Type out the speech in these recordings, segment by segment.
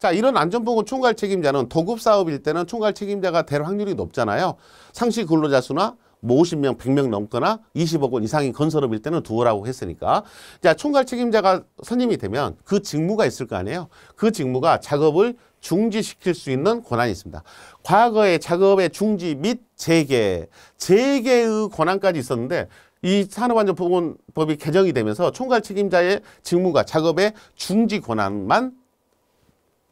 자, 이런 안전보건 총괄 책임자는 도급 사업일 때는 총괄 책임자가 될 확률이 높잖아요. 상시 근로자 수나 뭐 50명, 100명 넘거나 20억 원 이상인 건설업일 때는 두어라고 했으니까. 자, 총괄 책임자가 선임이 되면 그 직무가 있을 거 아니에요. 그 직무가 작업을 중지시킬 수 있는 권한이 있습니다. 과거에 작업의 중지 및 재개의 권한까지 있었는데 이 산업안전보건법이 개정이 되면서 총괄 책임자의 직무가 작업의 중지 권한만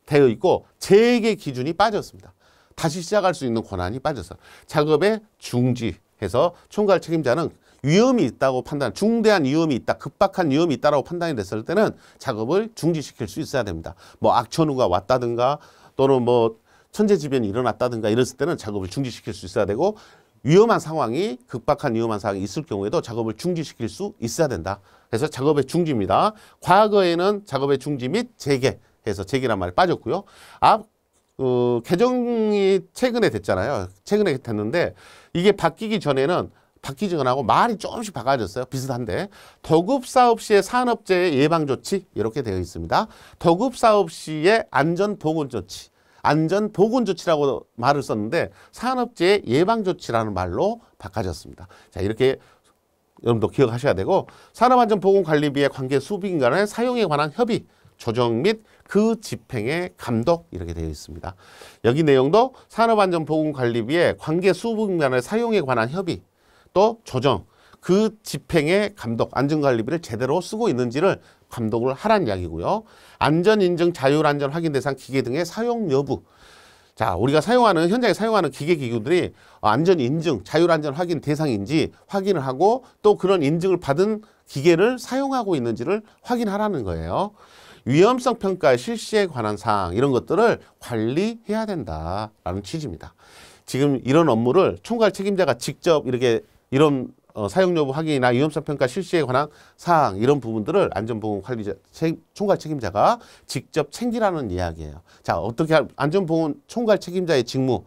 되어 있고 재개 기준이 빠졌습니다. 다시 시작할 수 있는 권한이 빠졌어요. 작업의 중지해서 총괄 책임자는 위험이 있다고 판단, 중대한 위험이 있다, 급박한 위험이 있다라고 판단이 됐을 때는 작업을 중지시킬 수 있어야 됩니다. 뭐 악천후가 왔다든가 또는 뭐 천재지변이 일어났다든가 이랬을 때는 작업을 중지시킬 수 있어야 되고 위험한 상황이 급박한 위험한 상황이 있을 경우에도 작업을 중지시킬 수 있어야 된다. 그래서 작업의 중지입니다. 과거에는 작업의 중지 및 재개해서 재개란 말이 빠졌고요. 개정이 최근에 됐잖아요. 최근에 됐는데 이게 바뀌기 전에는 바뀌지 않고 말이 조금씩 바꿔졌어요. 비슷한데 도급사업 시의 산업재해 예방조치 이렇게 되어 있습니다. 도급사업 시의 안전보건조치, 안전보건조치라고 말을 썼는데 산업재해 예방조치라는 말로 바꿔졌습니다. 자, 이렇게 여러분도 기억하셔야 되고 산업안전보건관리비의 관계 수부인 간의 사용에 관한 협의, 조정 및 그 집행의 감독 이렇게 되어 있습니다. 여기 내용도 산업안전보건관리비의 관계 수부인 간의 사용에 관한 협의 또 조정, 그 집행의 감독, 안전관리비를 제대로 쓰고 있는지를 감독을 하라는 이야기고요. 안전인증, 자율안전 확인 대상 기계 등의 사용 여부. 자, 우리가 현장에 사용하는 기계 기구들이 안전인증, 자율안전 확인 대상인지 확인을 하고 또 그런 인증을 받은 기계를 사용하고 있는지를 확인하라는 거예요. 위험성 평가 실시에 관한 사항 이런 것들을 관리해야 된다라는 취지입니다. 지금 이런 업무를 총괄 책임자가 직접 이렇게 이런 사용 여부 확인이나 위험성 평가 실시에 관한 사항 이런 부분들을 안전보건관리자 총괄 책임자가 직접 챙기라는 이야기예요. 자, 어떻게 안전보건 총괄 책임자의 직무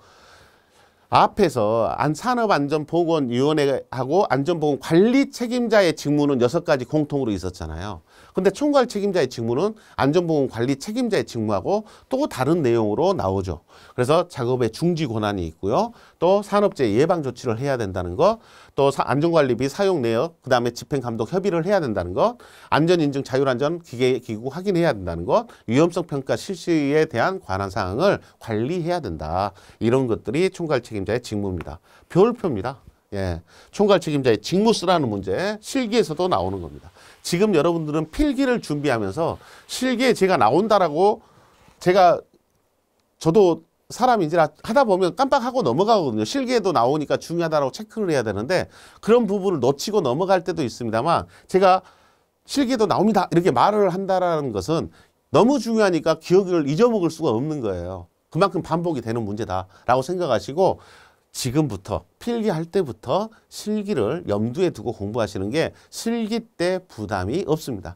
앞에서 산업안전보건위원회하고 안전보건관리 책임자의 직무는 6가지 공통으로 있었잖아요. 근데 총괄 책임자의 직무는 안전보건관리 책임자의 직무하고 또 다른 내용으로 나오죠. 그래서 작업의 중지 권한이 있고요. 또 산업재해 예방 조치를 해야 된다는 것, 또 안전관리비 사용 내역, 그 다음에 집행감독 협의를 해야 된다는 것, 안전인증 자율안전 기구 확인해야 된다는 것, 위험성 평가 실시에 대한 관한 사항을 관리해야 된다. 이런 것들이 총괄 책임자의 직무입니다. 별표입니다. 예, 총괄 책임자의 직무 쓰라는 문제 실기에서도 나오는 겁니다. 지금 여러분들은 필기를 준비하면서 실기에 제가 나온다라고 저도 사람인지라 하다 보면 깜빡하고 넘어가거든요. 실기에도 나오니까 중요하다고 체크를 해야 되는데 그런 부분을 놓치고 넘어갈 때도 있습니다만 제가 실기에도 나옵니다 이렇게 말을 한다라는 것은 너무 중요하니까 기억을 잊어먹을 수가 없는 거예요. 그만큼 반복이 되는 문제다라고 생각하시고 지금부터 필기할 때부터 실기를 염두에 두고 공부하시는 게 실기 때 부담이 없습니다.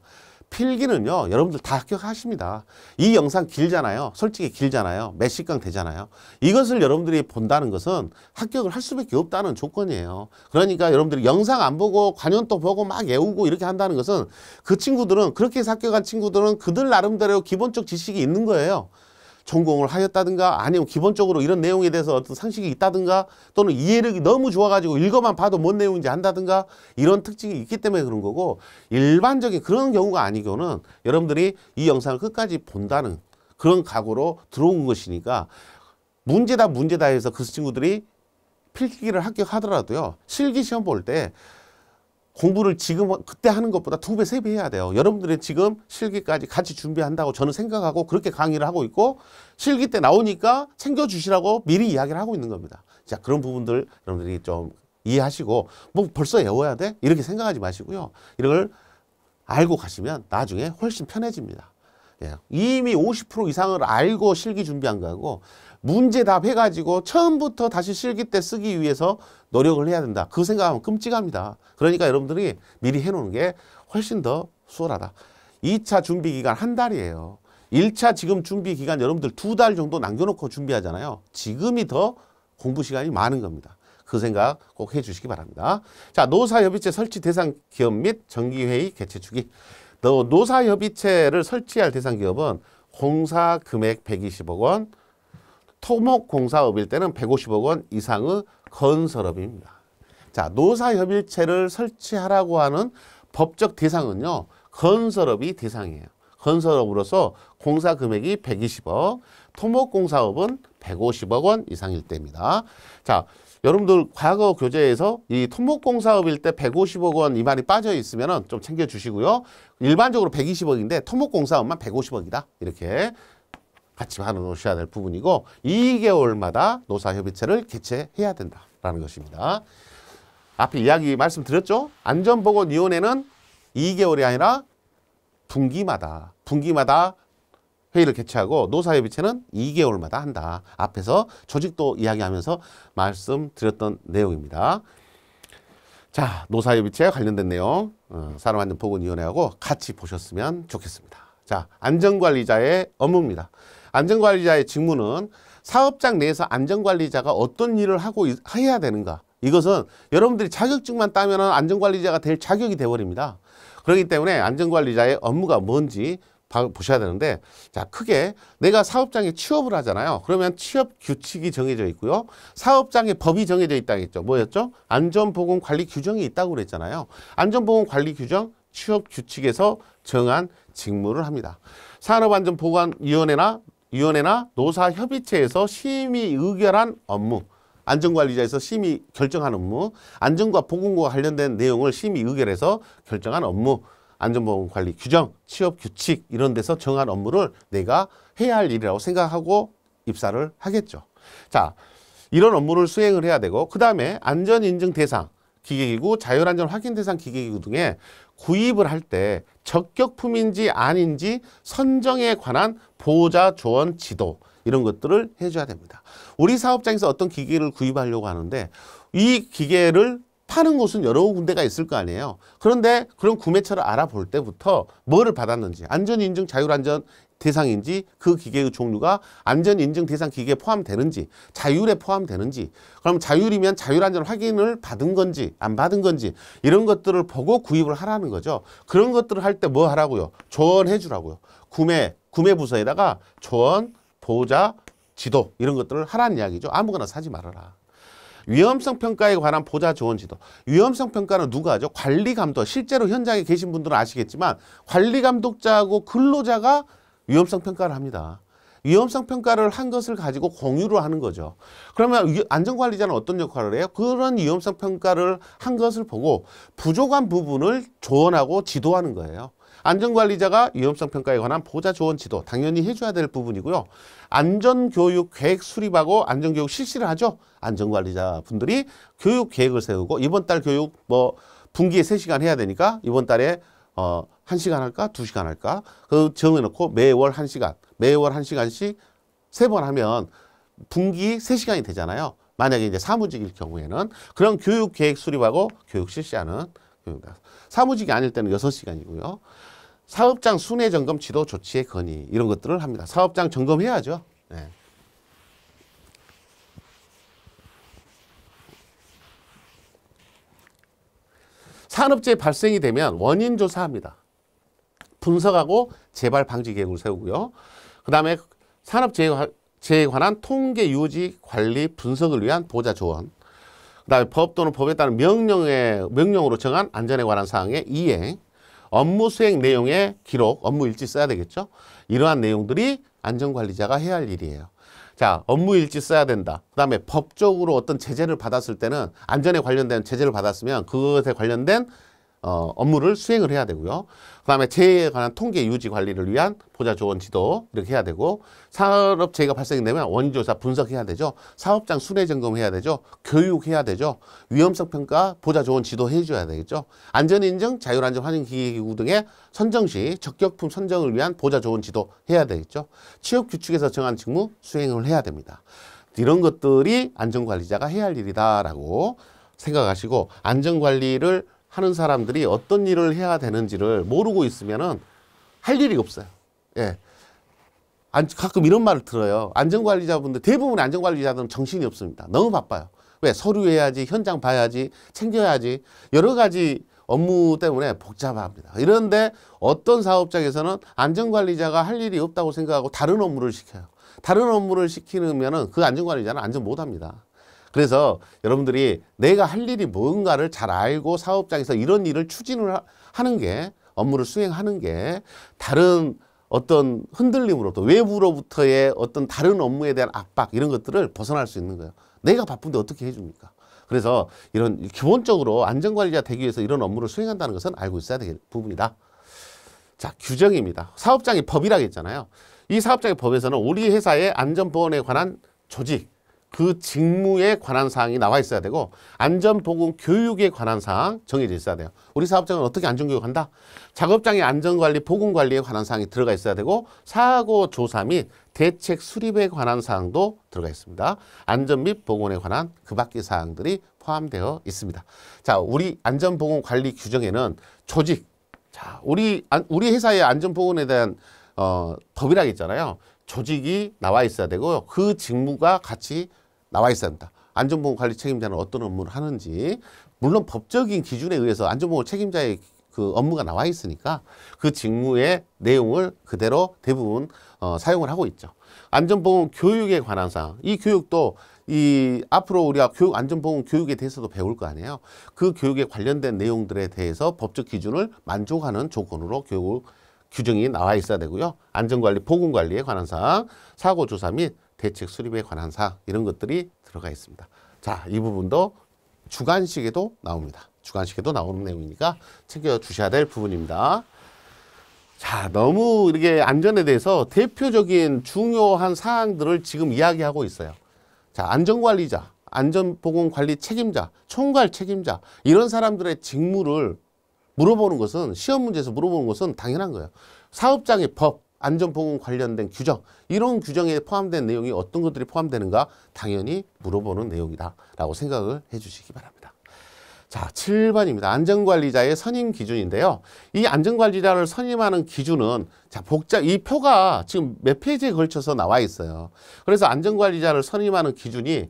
필기는요, 여러분들 다 합격하십니다. 이 영상 길잖아요. 솔직히 길잖아요. 몇 시간 되잖아요. 이것을 여러분들이 본다는 것은 합격을 할 수밖에 없다는 조건이에요. 그러니까 여러분들이 영상 안 보고 관연도 보고 막 외우고 이렇게 한다는 것은 그 친구들은 그렇게 해서 합격한 친구들은 그들 나름대로 기본적 지식이 있는 거예요. 전공을 하였다든가 아니면 기본적으로 이런 내용에 대해서 어떤 상식이 있다든가 또는 이해력이 너무 좋아가지고 읽어만 봐도 뭔 내용인지 안다든가 이런 특징이 있기 때문에 그런 거고 일반적인 그런 경우가 아니고는 여러분들이 이 영상을 끝까지 본다는 그런 각오로 들어온 것이니까 문제다 해서 그 친구들이 필기를 합격하더라도요 실기 시험 볼 때 공부를 지금 그때 하는 것보다 2배, 3배 해야 돼요. 여러분들이 지금 실기까지 같이 준비한다고 저는 생각하고 그렇게 강의를 하고 있고 실기 때 나오니까 챙겨주시라고 미리 이야기를 하고 있는 겁니다. 자, 그런 부분들 여러분들이 좀 이해하시고 뭐 벌써 외워야 돼? 이렇게 생각하지 마시고요. 이걸 알고 가시면 나중에 훨씬 편해집니다. 예, 이미 50% 이상을 알고 실기 준비한 거고 문제답 해가지고 처음부터 다시 실기 때 쓰기 위해서 노력을 해야 된다. 그 생각하면 끔찍합니다. 그러니까 여러분들이 미리 해놓는 게 훨씬 더 수월하다. 2차 준비 기간 1달이에요. 1차 지금 준비 기간 여러분들 2달 정도 남겨놓고 준비하잖아요. 지금이 더 공부 시간이 많은 겁니다. 그 생각 꼭 해주시기 바랍니다. 자, 노사협의체 설치 대상 기업 및 정기회의 개최 주기. 노사협의체를 설치할 대상 기업은 공사 금액 120억 원, 토목공사업일 때는 150억 원 이상의 건설업입니다. 자, 노사협의체를 설치하라고 하는 법적 대상은요, 건설업이 대상이에요. 건설업으로서 공사 금액이 120억, 토목공사업은 150억 원 이상일 때입니다. 자, 여러분들 과거 교재에서 이 토목공사업일 때 150억 원 이 말이 빠져 있으면 좀 챙겨주시고요. 일반적으로 120억인데 토목공사업만 150억이다. 이렇게 같이 알아놓으셔야 될 부분이고 2개월마다 노사협의체를 개최해야 된다라는 것입니다. 앞에 이야기 말씀드렸죠? 안전보건위원회는 2개월이 아니라 분기마다 회의를 개최하고 노사협의체는 2개월마다 한다. 앞에서 조직도 이야기하면서 말씀드렸던 내용입니다. 자, 노사협의체와 관련된 내용 산업안전보건위원회하고 같이 보셨으면 좋겠습니다. 자, 안전관리자의 업무입니다. 안전관리자의 직무는 사업장 내에서 안전관리자가 어떤 일을 하고 해야 되는가. 이것은 여러분들이 자격증만 따면 안전관리자가 될 자격이 되어버립니다. 그렇기 때문에 안전관리자의 업무가 뭔지 보셔야 되는데, 자, 크게 내가 사업장에 취업을 하잖아요. 그러면 취업 규칙이 정해져 있고요. 사업장에 법이 정해져 있다고 했죠. 뭐였죠? 안전보건관리 규정이 있다고 그랬잖아요. 안전보건관리 규정, 취업 규칙에서 정한 직무를 합니다. 산업안전보건위원회나 노사협의체에서 심의 의결한 업무, 안전관리자에서 심의 결정한 업무, 안전과 보건과 관련된 내용을 심의 의결해서 결정한 업무, 안전보건관리 규정, 취업 규칙 이런 데서 정한 업무를 내가 해야 할 일이라고 생각하고 입사를 하겠죠. 자, 이런 업무를 수행을 해야 되고 그 다음에 안전인증 대상, 기계기구, 자율안전 확인 대상 기계기구 등에 구입을 할 때 적격품인지 아닌지 선정에 관한 보호자 조언 지도 이런 것들을 해줘야 됩니다. 우리 사업장에서 어떤 기계를 구입하려고 하는데 이 기계를 파는 곳은 여러 군데가 있을 거 아니에요. 그런데 그런 구매처를 알아볼 때부터 뭐를 받았는지, 안전인증 자율안전 대상인지, 그 기계의 종류가 안전인증 대상 기계에 포함되는지, 자율에 포함되는지, 그럼 자율이면 자율안전 확인을 받은 건지 안 받은 건지 이런 것들을 보고 구입을 하라는 거죠. 그런 것들을 할 때 뭐 하라고요? 조언해 주라고요. 구매 부서에다가 조언, 보호자, 지도 이런 것들을 하라는 이야기죠. 아무거나 사지 말아라. 위험성 평가에 관한 보호자 조언 지도. 위험성 평가는 누가 하죠? 관리 감독. 실제로 현장에 계신 분들은 아시겠지만 관리 감독자하고 근로자가 위험성 평가를 합니다. 위험성 평가를 한 것을 가지고 공유를 하는 거죠. 그러면 안전관리자는 어떤 역할을 해요? 그런 위험성 평가를 한 것을 보고 부족한 부분을 조언하고 지도하는 거예요. 안전관리자가 위험성 평가에 관한 보호자 조언 지도 당연히 해줘야 될 부분이고요. 안전교육 계획 수립하고 안전교육 실시를 하죠. 안전관리자 분들이 교육 계획을 세우고 이번 달 교육 뭐 분기에 3시간 해야 되니까 이번 달에 1시간 할까 2시간 할까 그 정해놓고 매월 1시간씩 3번 하면 분기 3시간이 되잖아요. 만약에 이제 사무직일 경우에는 그런 교육 계획 수립하고 교육 실시하는 교육입니다. 사무직이 아닐 때는 6시간이고요. 사업장 순회 점검 지도 조치의 건의 이런 것들을 합니다. 사업장 점검해야죠. 네. 산업재해 발생이 되면 원인 조사합니다. 분석하고 재발 방지 계획을 세우고요. 그 다음에 산업재해에 관한 통계 유지 관리 분석을 위한 보호자 조언. 그 다음에 법 또는 법에 따른 명령으로 정한 안전에 관한 사항의 이행, 업무 수행 내용의 기록, 업무 일지 써야 되겠죠. 이러한 내용들이 안전관리자가 해야 할 일이에요. 자, 업무 일지 써야 된다. 그 다음에 법적으로 어떤 제재를 받았을 때는 안전에 관련된 제재를 받았으면 그것에 관련된 업무를 수행을 해야 되고요. 그 다음에 재해에 관한 통계 유지 관리를 위한 보호자 조언 지도 이렇게 해야 되고 산업재해가 발생되면 원인조사 분석해야 되죠. 사업장 순회 점검해야 되죠. 교육해야 되죠. 위험성 평가 보호자 조언 지도 해줘야 되겠죠. 안전인증 자율안전 확인기기구 등의 선정 시 적격품 선정을 위한 보호자 조언 지도 해야 되겠죠. 취업 규칙에서 정한 직무 수행을 해야 됩니다. 이런 것들이 안전관리자가 해야 할 일이다라고 생각하시고 안전관리를 하는 사람들이 어떤 일을 해야 되는지를 모르고 있으면은 할 일이 없어요. 예. 가끔 이런 말을 들어요. 안전관리자분들, 대부분의 안전관리자들은 정신이 없습니다. 너무 바빠요. 왜? 서류 해야지, 현장 봐야지, 챙겨야지, 여러 가지 업무 때문에 복잡합니다. 이런데 어떤 사업장에서는 안전관리자가 할 일이 없다고 생각하고 다른 업무를 시켜요. 다른 업무를 시키면은 그 안전관리자는 안전 못합니다. 그래서 여러분들이 내가 할 일이 뭔가를 잘 알고 사업장에서 이런 일을 추진을 하는 게, 업무를 수행하는 게 다른 어떤 흔들림으로부터, 외부로부터의 어떤 다른 업무에 대한 압박, 이런 것들을 벗어날 수 있는 거예요. 내가 바쁜데 어떻게 해줍니까? 그래서 이런 기본적으로 안전관리자 되기 위해서 이런 업무를 수행한다는 것은 알고 있어야 될 부분이다. 자, 규정입니다. 사업장이 법이라고 했잖아요. 이 사업장의 법에서는 우리 회사의 안전보건에 관한 조직, 그 직무에 관한 사항이 나와 있어야 되고, 안전보건 교육에 관한 사항 정해져 있어야 돼요. 우리 사업장은 어떻게 안전교육한다? 작업장의 안전관리, 보건관리에 관한 사항이 들어가 있어야 되고, 사고 조사 및 대책 수립에 관한 사항도 들어가 있습니다. 안전 및 보건에 관한 그 밖의 사항들이 포함되어 있습니다. 자, 우리 안전보건관리 규정에는 조직, 자, 우리 회사의 안전보건에 대한 법이라고 있잖아요. 조직이 나와 있어야 되고요. 그 직무가 같이 나와 있어야 합니다. 안전보건관리 책임자는 어떤 업무를 하는지, 물론 법적인 기준에 의해서 안전보건 책임자의 그 업무가 나와 있으니까 그 직무의 내용을 그대로 대부분 사용을 하고 있죠. 안전보건 교육에 관한 사항, 이 교육도 앞으로 우리가 안전보건 교육에 대해서도 배울 거 아니에요. 그 교육에 관련된 내용들에 대해서 법적 기준을 만족하는 조건으로 교육 규정이 나와 있어야 되고요. 안전관리, 보건관리에 관한 사항, 사고조사 및 대책 수립에 관한 사항, 이런 것들이 들어가 있습니다. 자, 이 부분도 주관식에도 나옵니다. 주관식에도 나오는 내용이니까 챙겨주셔야 될 부분입니다. 자, 너무 이렇게 안전에 대해서 대표적인 중요한 사항들을 지금 이야기하고 있어요. 자, 안전관리자, 안전보건관리 책임자, 총괄 책임자, 이런 사람들의 직무를 물어보는 것은, 시험 문제에서 물어보는 것은 당연한 거예요. 사업장의 법, 안전보건 관련된 규정, 이런 규정에 포함된 내용이 어떤 것들이 포함되는가 당연히 물어보는 내용이다 라고 생각을 해 주시기 바랍니다. 자, 7번입니다. 안전관리자의 선임 기준인데요. 이 안전관리자를 선임하는 기준은, 자, 이 표가 지금 몇 페이지에 걸쳐서 나와 있어요. 그래서 안전관리자를 선임하는 기준이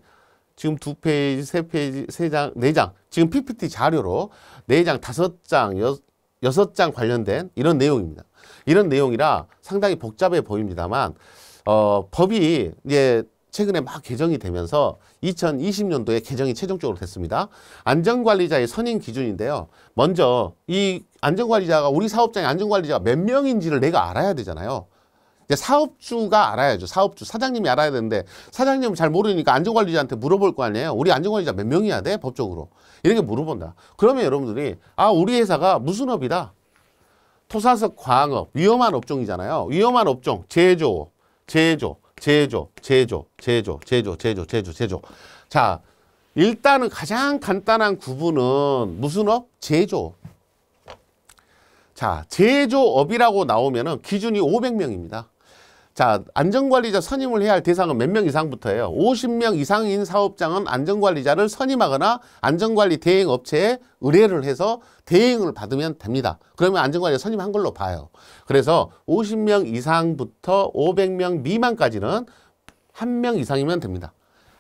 지금 2페이지, 3페이지, 3장, 4장, 지금 PPT 자료로 4장, 5장, 6장 관련된 이런 내용입니다. 이런 내용이라 상당히 복잡해 보입니다만, 법이 이제 최근에 막 개정이 되면서 2020년도에 개정이 최종적으로 됐습니다. 안전관리자의 선임 기준인데요. 먼저 이 안전관리자가, 우리 사업장의 안전관리자가 몇 명인지를 내가 알아야 되잖아요. 이제 사업주가 알아야죠. 사업주, 사장님이 알아야 되는데, 사장님은 잘 모르니까 안전관리자한테 물어볼 거 아니에요. 우리 안전관리자 몇 명이야 돼? 법적으로. 이렇게 물어본다. 그러면 여러분들이, 아, 우리 회사가 무슨 업이다? 토사석 광업, 위험한 업종이잖아요. 위험한 업종, 제조. 자, 일단은 가장 간단한 구분은 무슨 업? 제조. 자, 제조업이라고 나오면은 기준이 500명입니다. 자, 안전관리자 선임을 해야 할 대상은 몇 명 이상부터예요. 50명 이상인 사업장은 안전관리자를 선임하거나 안전관리 대행업체에 의뢰를 해서 대행을 받으면 됩니다. 그러면 안전관리자 선임한 걸로 봐요. 그래서 50명 이상부터 500명 미만까지는 1명 이상이면 됩니다.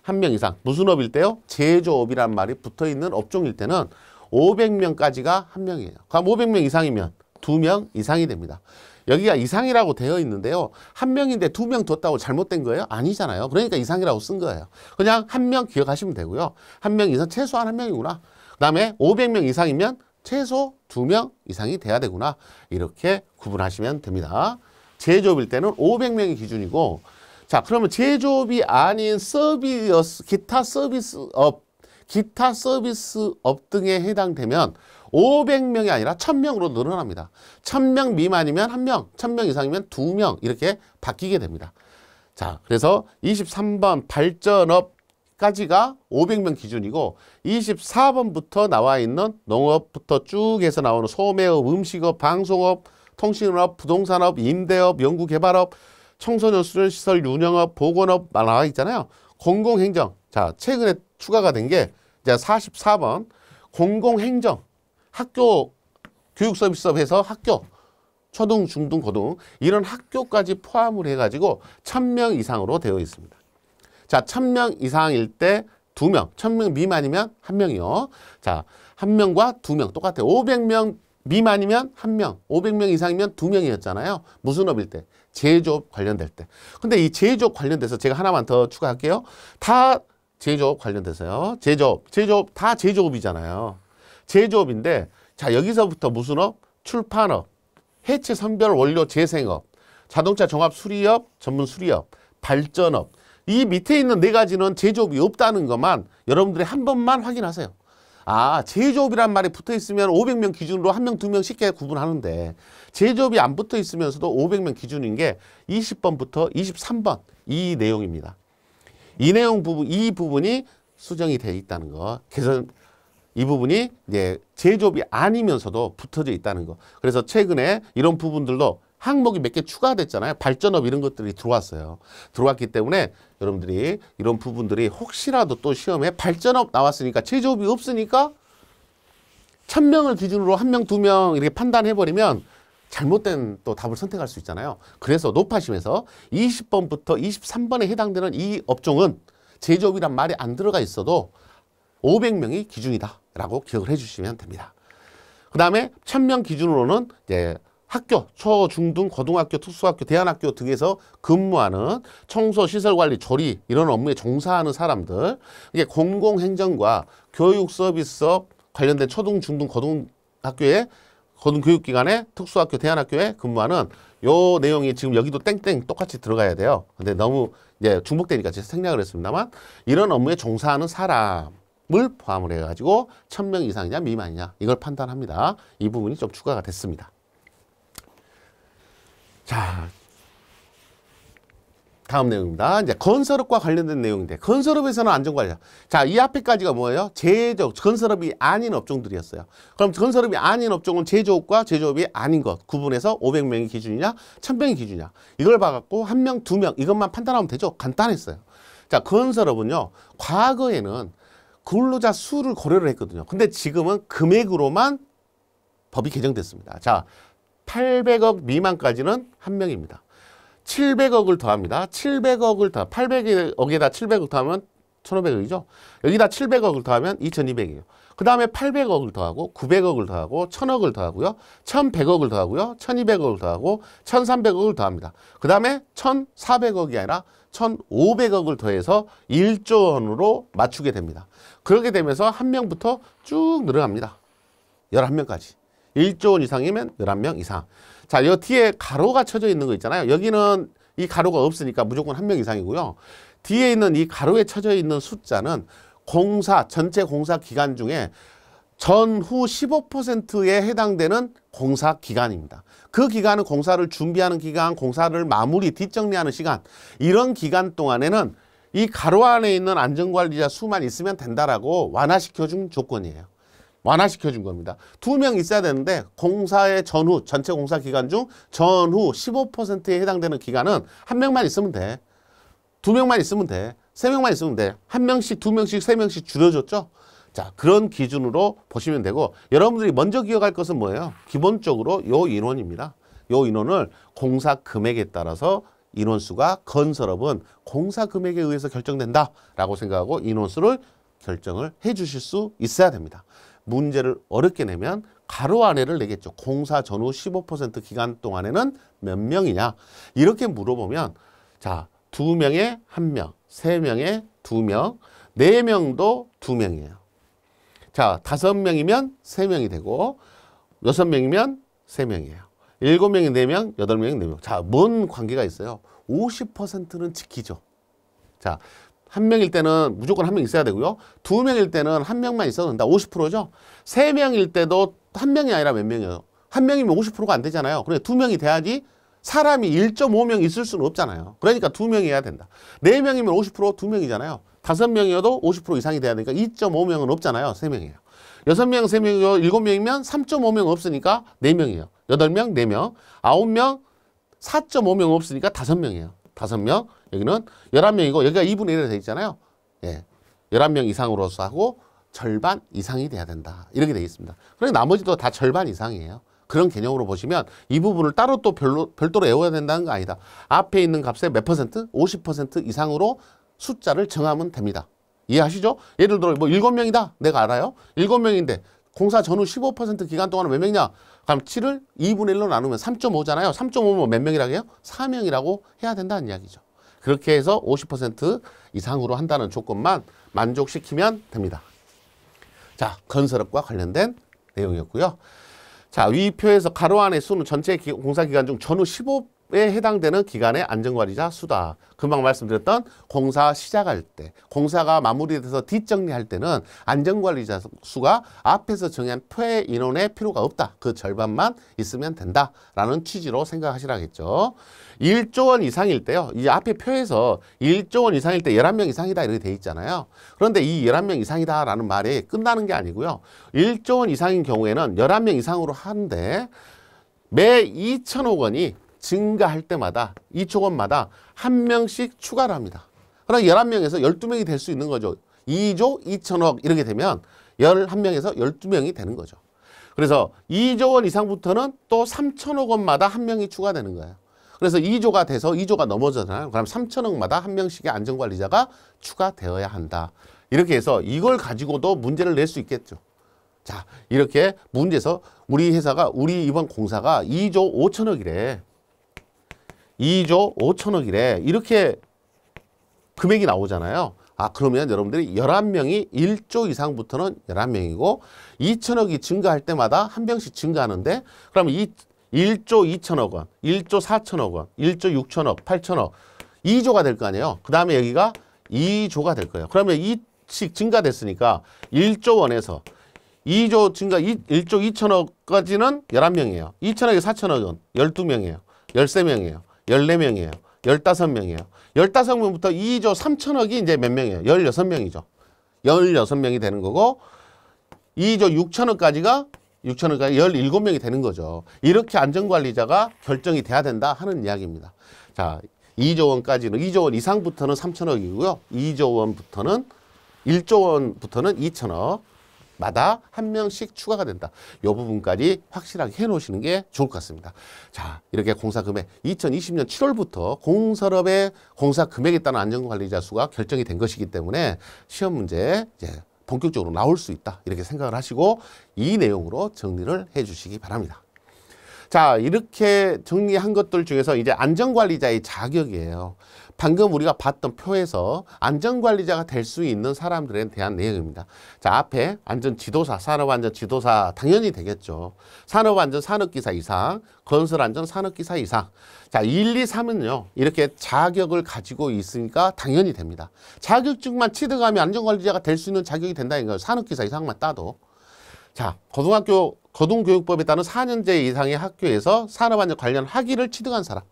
1명 이상. 무슨 업일 때요? 제조업이란 말이 붙어있는 업종일 때는 500명까지가 1명이에요. 그럼 500명 이상이면 2명 이상이 됩니다. 여기가 이상이라고 되어 있는데요. 1명인데 2명 뒀다고 잘못된 거예요? 아니잖아요. 그러니까 이상이라고 쓴 거예요. 그냥 1명 기억하시면 되고요. 1명 이상, 최소한 1명이구나. 그 다음에 500명 이상이면 최소 2명 이상이 돼야 되구나. 이렇게 구분하시면 됩니다. 제조업일 때는 500명이 기준이고, 자, 그러면 제조업이 아닌 기타 서비스업 등에 해당되면 500명이 아니라 1000명으로 늘어납니다. 1000명 미만이면 1명, 1000명 이상이면 2명, 이렇게 바뀌게 됩니다. 자, 그래서 23번 발전업까지가 500명 기준이고, 24번부터 나와 있는 농업부터 쭉 해서 나오는 소매업, 음식업, 방송업, 통신업, 부동산업, 임대업, 연구개발업, 청소년 수련시설 운영업, 보건업 나와 있잖아요. 공공행정. 자, 최근에 추가가 된 게 이제 44번 공공행정. 학교 교육서비스업에서 학교, 초등, 중등, 고등 이런 학교까지 포함을 해가지고 1000명 이상으로 되어 있습니다. 자, 1000명 이상일 때 2명, 1000명 미만이면 1명이요. 자, 1명과 2명 똑같아요. 500명 미만이면 1명, 500명 이상이면 2명이었잖아요. 무슨 업일 때? 제조업 관련될 때. 근데 이 제조업 관련돼서 제가 하나만 더 추가할게요. 다 제조업 관련돼서요. 제조업 다 제조업이잖아요. 제조업인데 자 여기서부터 무슨 업? 출판업, 해체 선별 원료 재생업, 자동차 종합 수리업, 전문 수리업, 발전업. 이 밑에 있는 네 가지는 제조업이 없다는 것만 여러분들이 한 번만 확인하세요. 아, 제조업이란 말이 붙어 있으면 500명 기준으로 1명, 2명 쉽게 구분하는데 제조업이 안 붙어 있으면서도 500명 기준인 게 20번부터 23번 이 내용입니다. 이 내용 부분, 이 부분이 수정이 되어 있다는 거. 개선 이 부분이 이제 제조업이 아니면서도 붙어져 있다는 거. 그래서 최근에 이런 부분들도 항목이 몇 개 추가됐잖아요. 발전업 이런 것들이 들어왔어요. 들어왔기 때문에 여러분들이 이런 부분들이 혹시라도 또 시험에 발전업 나왔으니까 제조업이 없으니까 1000명을 기준으로 1명, 2명 이렇게 판단해버리면 잘못된 또 답을 선택할 수 있잖아요. 그래서 높아심에서 20번부터 23번에 해당되는 이 업종은 제조업이란 말이 안 들어가 있어도 500명이 기준이다 라고 기억을 해주시면 됩니다. 그 다음에 1000명 기준으로는 이제 학교, 초, 중, 등, 고등학교, 특수학교, 대안학교 등에서 근무하는 청소, 시설관리, 조리 이런 업무에 종사하는 사람들, 이게 공공행정과 교육 서비스업 관련된 초등, 중등, 고등학교에 고등교육기관에 특수학교, 대안학교에 근무하는 요 내용이 지금 여기도 땡땡 똑같이 들어가야 돼요. 근데 너무 이제 중복되니까 제가 생략을 했습니다만 이런 업무에 종사하는 사람을 포함을 해가지고 1000명 이상이냐 미만이냐 이걸 판단합니다. 이 부분이 좀 추가가 됐습니다. 자, 다음 내용입니다. 이제 건설업과 관련된 내용인데 건설업에서는 안전관리자. 자, 이 앞에까지가 뭐예요? 제조업, 건설업이 아닌 업종들이었어요. 그럼 건설업이 아닌 업종은 제조업과 제조업이 아닌 것 구분해서 500명이 기준이냐 1000명이 기준이냐 이걸 봐갖고 1명, 2명 이것만 판단하면 되죠. 간단했어요. 자, 건설업은요 과거에는 근로자 수를 고려를 했거든요. 근데 지금은 금액으로만 법이 개정됐습니다. 자, 800억 미만까지는 1명입니다. 700억을 더합니다. 700억을 더 800억에다 700억 더하면 1,500억이죠. 여기다 700억을 더하면 2,200이에요. 그 다음에 800억을 더하고 900억을 더하고 1,000억을 더하고요. 1,100억을 더하고요. 1,200억을 더하고 1,300억을 더합니다. 그 다음에 1,400억이 아니라 1,500억을 더해서 1조 원으로 맞추게 됩니다. 그렇게 되면서 1명부터 쭉 늘어납니다. 11명까지. 1조 원 이상이면 11명 이상. 자, 여 뒤에 가로가 쳐져 있는 거 있잖아요. 여기는 이 가로가 없으니까 무조건 1명 이상이고요. 뒤에 있는 이 가로에 쳐져 있는 숫자는 전체 공사 기간 중에 전후 15%에 해당되는 공사 기간입니다. 그 기간은 공사를 준비하는 기간, 공사를 마무리, 뒷정리하는 시간. 이런 기간 동안에는 이 가로 안에 있는 안전관리자 수만 있으면 된다라고 완화시켜준 조건이에요. 완화시켜준 겁니다. 2명 있어야 되는데 공사의 전후, 전체 공사 기간 중 전후 15%에 해당되는 기간은 1명만 있으면 돼. 2명만 있으면 돼. 3명만 있으면 돼. 1명씩, 2명씩, 3명씩 줄여줬죠? 자, 그런 기준으로 보시면 되고 여러분들이 먼저 기억할 것은 뭐예요? 기본적으로 요 인원입니다. 요 인원을 공사 금액에 따라서 인원수가 건설업은 공사 금액에 의해서 결정된다라고 생각하고 인원수를 결정을 해 주실 수 있어야 됩니다. 문제를 어렵게 내면 가로 안에를 내겠죠. 공사 전후 15% 기간 동안에는 몇 명이냐? 이렇게 물어보면 자, 2명에 1명, 3명에 2명, 4명도 2명이에요. 자, 5명이면 3명이 되고 6명이면 3명이에요. 7명이 4명, 8명이 4명. 자, 뭔 관계가 있어요? 50%는 지키죠. 자, 1명일 때는 무조건 1명 있어야 되고요. 2명일 때는 1명만 있어도 된다. 50%죠. 3명일 때도 1명이 아니라 몇 명이에요? 1명이면 50%가 안 되잖아요. 그래 2명이 돼야지 사람이 1.5명 있을 수는 없잖아요. 그러니까 2명이어야 된다. 4명이면 50% 2명이잖아요. 5명이어도 50% 이상이 돼야 되니까 2.5명은 없잖아요. 3명이에요. 6명, 3명이요. 7명이면 3.5명 없으니까 4명이에요. 8명, 4명. 9명, 4.5명 없으니까 5명이에요. 5명. 여기는 11명이고 여기가 2분의 1이 되어 있잖아요. 예. 11명 이상으로서 하고 절반 이상이 돼야 된다. 이렇게 되어 있습니다. 그러니까 나머지도 다 절반 이상이에요. 그런 개념으로 보시면 이 부분을 따로 또 별도로 외워야 된다는 거 아니다. 앞에 있는 값의 몇 퍼센트? 50% 이상으로 숫자를 정하면 됩니다. 이해하시죠? 예를 들어 뭐 7명이다. 내가 알아요. 7명인데 공사 전후 15% 기간 동안은 몇 명이냐? 그럼 7을 2분의 1로 나누면 3.5잖아요. 3.5면 몇 명이라고 해요? 4명이라고 해야 된다는 이야기죠. 그렇게 해서 50% 이상으로 한다는 조건만 만족시키면 됩니다. 자, 건설업과 관련된 내용이었고요. 자, 위 표에서 가로 안의 수는 전체 공사 기간 중 전후 15에 해당되는 기간의 안전관리자 수다. 금방 말씀드렸던 공사 시작할 때, 공사가 마무리돼서 뒷정리할 때는 안전관리자 수가 앞에서 정한 표의 인원의 필요가 없다. 그 절반만 있으면 된다라는 취지로 생각하시라겠죠. 1조 원 이상일 때요. 이 앞에 표에서 1조 원 이상일 때 11명 이상이다 이렇게 돼 있잖아요. 그런데 이 11명 이상이다라는 말이 끝나는 게 아니고요. 1조 원 이상인 경우에는 11명 이상으로 하는데 매 2천억 원이 증가할 때마다 2조 원마다 한 명씩 추가를 합니다. 그럼 11명에서 12명이 될 수 있는 거죠. 2조 2천억 이렇게 되면 11명에서 12명이 되는 거죠. 그래서 2조 원 이상부터는 또 3천억 원마다 한 명이 추가되는 거예요. 그래서 2조가 돼서 2조가 넘어잖아요. 그럼 3천억마다 한 명씩의 안전관리자가 추가되어야 한다. 이렇게 해서 이걸 가지고도 문제를 낼 수 있겠죠. 자, 이렇게 문제에서 우리 회사가, 우리 이번 공사가 2조 5천억이래. 2조 5천억이래. 이렇게 금액이 나오잖아요. 아, 그러면 여러분들이 11명이 1조 이상부터는 11명이고 2천억이 증가할 때마다 한 명씩 증가하는데 그러면 1조 2천억 원, 1조 4천억 원, 1조 6천억, 8천억, 2조가 될 거 아니에요. 그 다음에 여기가 2조가 될 거예요. 그러면 2씩 증가됐으니까 1조 원에서 2조 증가, 1조 2천억까지는 11명이에요. 2천억에 4천억은 12명이에요. 13명이에요. 14명이에요. 15명이에요. 15명부터 2조 3천억이 이제 몇 명이에요? 16명이죠. 16명이 되는 거고 2조 6천억까지가 17명이 되는 거죠. 이렇게 안전관리자가 결정이 돼야 된다 하는 이야기입니다. 자, 2조 원까지는 2조 원 이상부터는 3천억이고요. 2조 원부터는 1조 원부터는 2천억마다 한 명씩 추가가 된다. 이 부분까지 확실하게 해놓으시는 게 좋을 것 같습니다. 자, 이렇게 공사 금액 2020년 7월부터 공설업의 공사 금액에 따른 안전관리자 수가 결정이 된 것이기 때문에 시험 문제 이제 본격적으로 나올 수 있다. 이렇게 생각을 하시고 이 내용으로 정리를 해 주시기 바랍니다. 자, 이렇게 정리한 것들 중에서 이제 안전관리자의 자격이에요. 방금 우리가 봤던 표에서 안전관리자가 될 수 있는 사람들에 대한 내용입니다. 자, 앞에 안전지도사, 산업안전지도사 당연히 되겠죠. 산업안전 산업기사 이상, 건설안전 산업기사 이상. 자, 1, 2, 3은요. 이렇게 자격을 가지고 있으니까 당연히 됩니다. 자격증만 취득하면 안전관리자가 될 수 있는 자격이 된다는 거예요. 산업기사 이상만 따도. 자, 고등교육법에 따른 4년제 이상의 학교에서 산업안전 관련 학위를 취득한 사람.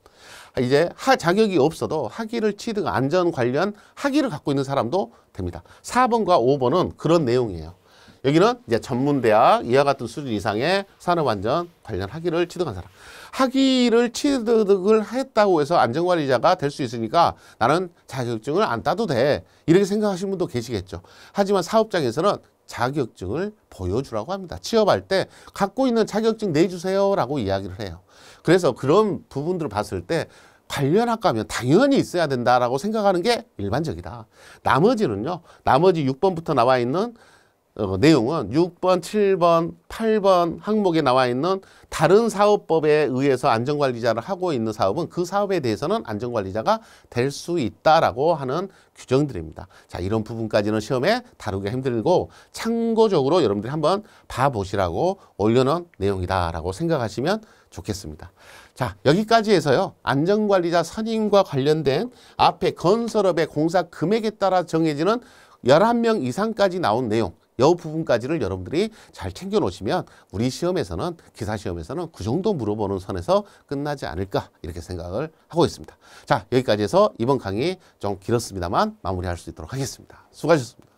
이제 자격이 없어도 학위를 취득, 안전 관련 학위를 갖고 있는 사람도 됩니다. 4번과 5번은 그런 내용이에요. 여기는 이제 전문대학 이와 같은 수준 이상의 산업안전 관련 학위를 취득한 사람. 학위를 취득을 했다고 해서 안전관리자가 될 수 있으니까 나는 자격증을 안 따도 돼. 이렇게 생각하시는 분도 계시겠죠. 하지만 사업장에서는 자격증을 보여주라고 합니다. 취업할 때 갖고 있는 자격증 내주세요 라고 이야기를 해요. 그래서 그런 부분들을 봤을 때 관련 학과면 당연히 있어야 된다라고 생각하는 게 일반적이다. 나머지는요. 나머지 6번부터 나와 있는 내용은 6번, 7번, 8번 항목에 나와 있는 다른 사업법에 의해서 안전관리자를 하고 있는 사업은 그 사업에 대해서는 안전관리자가 될 수 있다라고 하는 규정들입니다. 자, 이런 부분까지는 시험에 다루기가 힘들고 참고적으로 여러분들이 한번 봐보시라고 올려놓은 내용이다라고 생각하시면 좋겠습니다. 자, 여기까지 해서요. 안전관리자 선임과 관련된 앞에 건설업의 공사 금액에 따라 정해지는 11명 이상까지 나온 내용, 이 부분까지를 여러분들이 잘 챙겨 놓으시면 우리 시험에서는, 기사 시험에서는 그 정도 물어보는 선에서 끝나지 않을까 이렇게 생각을 하고 있습니다. 자, 여기까지 해서 이번 강의 좀 길었습니다만 마무리할 수 있도록 하겠습니다. 수고하셨습니다.